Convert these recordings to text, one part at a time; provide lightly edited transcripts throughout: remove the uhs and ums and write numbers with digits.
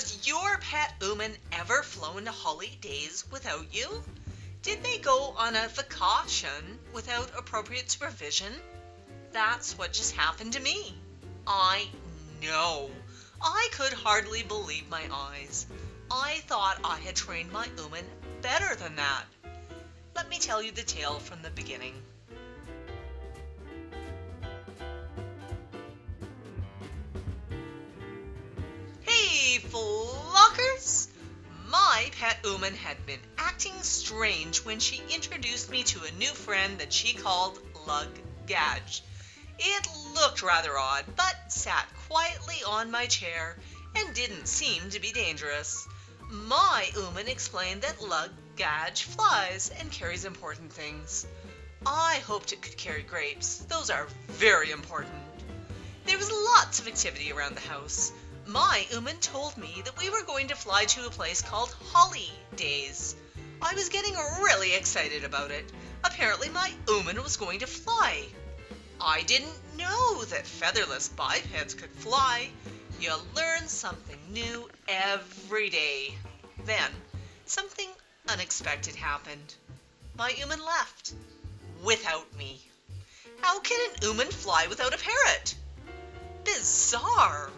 Has your pet hooman ever flown to Holly Daze without you? Did they go on a va-CAW-tion without appropriate supervision? That's what just happened to me. I know. I could hardly believe my eyes. I thought I had trained my hooman better than that. Let me tell you the tale from the beginning. Hey, flockers! My pet hooman had been acting strange when she introduced me to a new friend that she called Luggore. It looked rather odd, but sat quietly on my chair and didn't seem to be dangerous. My hooman explained that Luggore flies and carries important things. I hoped it could carry grapes. Those are very important. There was lots of activity around the house. My hooman told me that we were going to fly to a place called Holly Daze. I was getting really excited about it. Apparently my hooman was going to fly. I didn't know that featherless bipeds could fly. You learn something new every day. Then, something unexpected happened. My hooman left. Without me. How can an hooman fly without a parrot? Bizarre.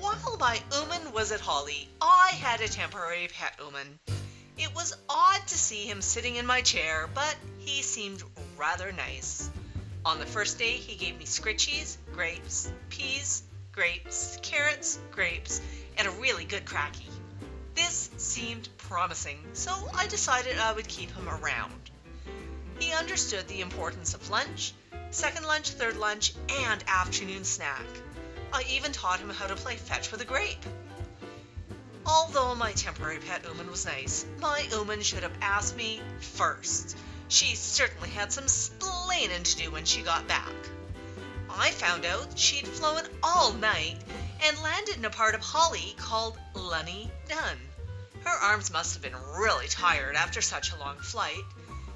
While my hooman was at Holly, I had a temporary pet hooman. It was odd to see him sitting in my chair, but he seemed rather nice. On the first day, he gave me scritchies, grapes, peas, grapes, carrots, grapes, and a really good cracky. This seemed promising, so I decided I would keep him around. He understood the importance of lunch, second lunch, third lunch, and afternoon snack. I even taught him how to play fetch with a grape. Although my temporary pet hooman was nice, my hooman should have asked me first. She certainly had some splaining to do when she got back. I found out she'd flown all night and landed in a part of Holly called Lunny Dun. Her arms must have been really tired after such a long flight.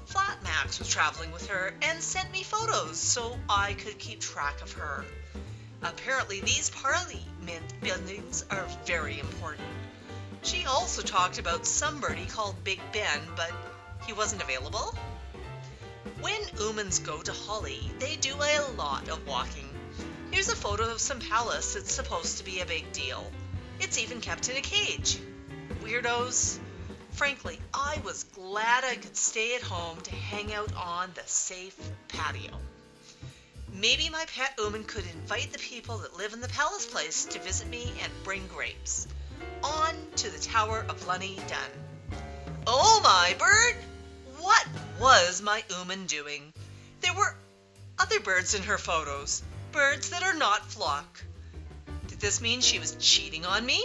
Flat Max was traveling with her and sent me photos so I could keep track of her. Apparently these parliament buildings are very important. She also talked about somebody called Big Ben, but he wasn't available. When hoomans go to Holly, they do a lot of walking. Here's a photo of some palace that's supposed to be a big deal. It's even kept in a cage. Weirdos. Frankly, I was glad I could stay at home to hang out on the safe patio. Maybe my pet hooman could invite the people that live in the palace place to visit me and bring grapes. On to the Tower of Lunny Dun. Oh my bird! What was my hooman doing? There were other birds in her photos, birds that are not flock. Did this mean she was cheating on me?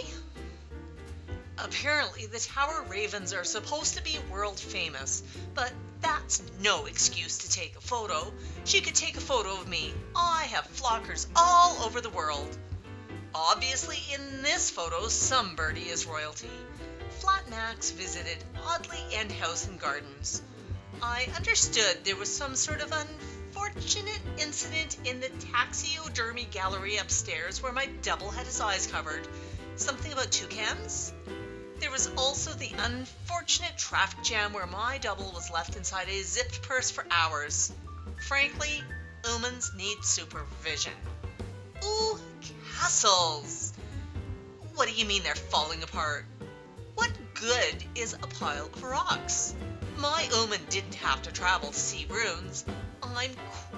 Apparently, the tower ravens are supposed to be world famous, but that's no excuse to take a photo. She could take a photo of me. I have flockers all over the world. Obviously, in this photo, some birdie is royalty. Flat Max visited Audley End House and Gardens. I understood there was some sort of unfortunate incident in the taxidermy gallery upstairs where my double had his eyes covered. Something about toucans? There was also the unfortunate traffic jam where my double was left inside a zipped purse for hours. Frankly, humans need supervision. Ooh, castles! What do you mean they're falling apart? What good is a pile of rocks? My human didn't have to travel to see ruins. I'm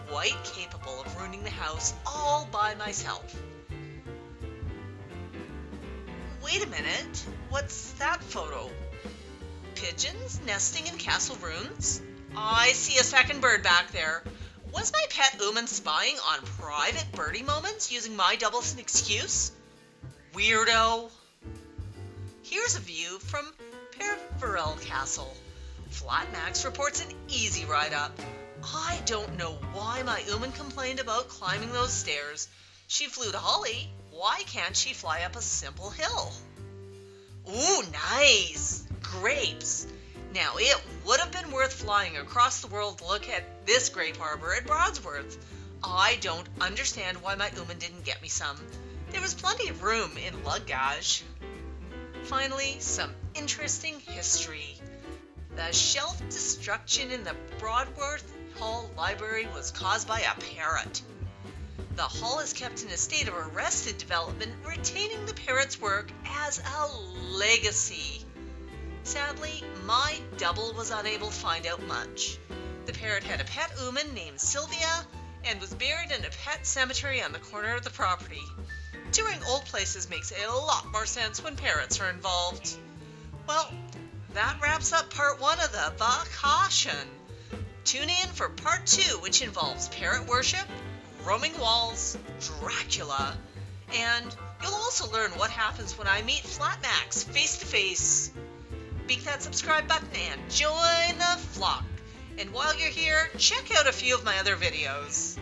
quite capable of ruining the house all by myself. Wait a minute, what's that photo? Pigeons nesting in castle ruins? I see a second bird back there. Was my pet hooman spying on private birdie moments using my double as an excuse? Weirdo. Here's a view from Perverell Castle. Flat Max reports an easy ride up. I don't know why my hooman complained about climbing those stairs. She flew to Holly. Why can't she fly up a simple hill? Ooh, nice! Grapes! Now, it would have been worth flying across the world to look at this grape harbor at Broadsworth. I don't understand why my hooman didn't get me some. There was plenty of room in Luggage. Finally, some interesting history. The shelf destruction in the Broadworth Hall Library was caused by a parrot. The hall is kept in a state of arrested development, retaining the parrot's work as a legacy. Sadly, my double was unable to find out much. The parrot had a pet hooman named Sylvia and was buried in a pet cemetery on the corner of the property. Touring old places makes a lot more sense when parrots are involved. Well, that wraps up part 1 of the va-CAW-tion. Tune in for part 2, which involves parrot worship, roaming walls, Dracula, and you'll also learn what happens when I meet Flatmax face to face. Beak that subscribe button and join the flock. And while you're here, check out a few of my other videos.